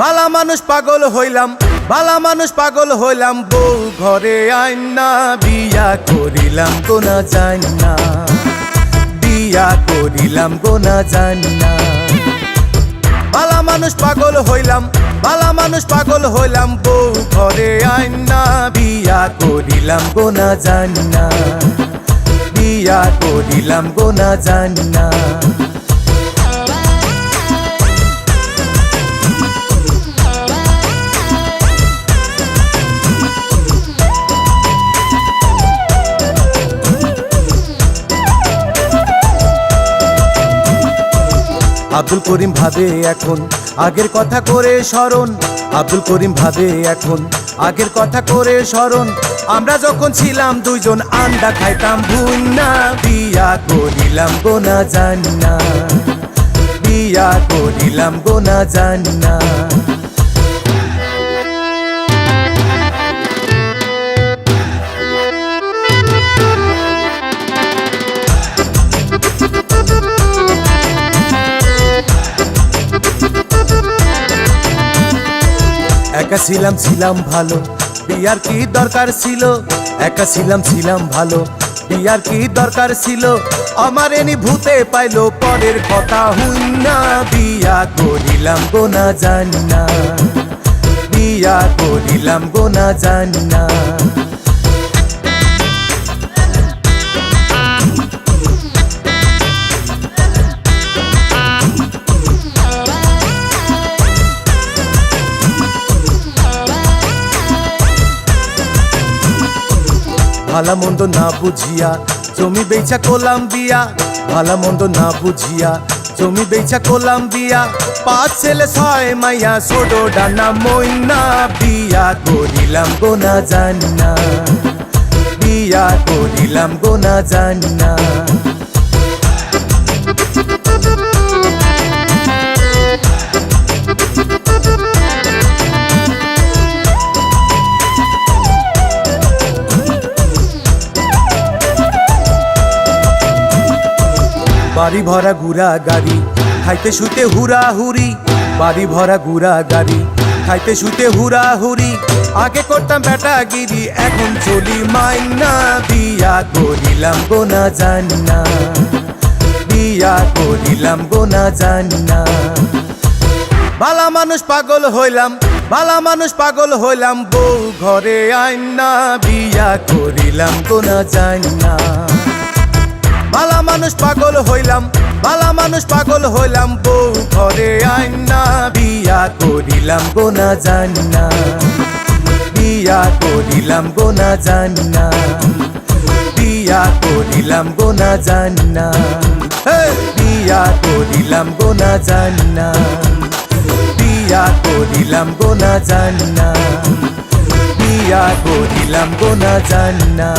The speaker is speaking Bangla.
বালা মানুষ পাগল হইলাম, বালা মানুষ পাগল হইলাম, বউ ঘরে আইন না, বিয়া করিলাম গোনা জানি না, বিয়া করিলাম গোনা জানি না। বালা মানুষ পাগল হইলাম, বালা মানুষ পাগল হইলাম, বউ ঘরে আইন না, বিয়া করিলাম গোনা জানি না, বিয়া করিলাম গোনা জানি না। আব্দুল করিম ভাবে এখন আগের কথা করে স্মরণ, আব্দুল করিম ভাবে এখন আগের কথা করে স্মরণ, আমরা যখন ছিলাম দুইজন আন্ডা খাইতাম ভুন্না, বিয়া করিলাম গোনা জানি না, বিয়া করিলাম গোনা জানি না। একা ছিলাম ছিলাম ভালো, বিয়ার কি দরকার ছিল, একা ছিলাম ছিলাম ভালো, বিয়ার কি দরকার ছিল, আমার এনি ভূতে পাইলো পরের কথা হুইনা, বিয়া করিলাম গোনা জানি না, বিয়া করিলাম গোনা জানি না। ভালা মন্দ না বুঝিয়া জমি বেচা করলাম বিয়া, ভালা মন্দ না বুঝিয়া জমি বেচা করলাম বিয়া, 5 ছেলে 6 মাইয়া ছোটো ডানা মইনা, বিয়া করিলাম গোনা জানি না, বিয়া করিলাম গোনা জানি না। বাড়ি ভরা গুড়া গাড়ি খাইতে শুতে হুরা হুরি, বাড়ি ভরা গুড়া গাড়ি খাইতে শুতে হুরা হুরি, আগে করতাম বেটাগিরি এখন চলি মাইনা, বিয়া করিলাম গোনা জানি না, বিয়া করিলাম গোনা জানি না। বালা মানুষ পাগল হইলাম, বালা মানুষ পাগল হইলাম, বউ ঘরে আইন না, বিয়া করিলাম গোনা জানি না। বালা মানুষ পাগল হইলাম, বালা মানুষ পাগল হইলাম, বউ ঘরে আইন না, বিয়া করিলাম গোনা জানি না, বিয়া করিলাম গোনা জানি না, বিয়া করিলাম গোনা জানি না, বিয়া করিলাম গোনা জানি না, বিয়া করিলাম গোনা জানি না, বিয়া করিলাম গোনা জানি না।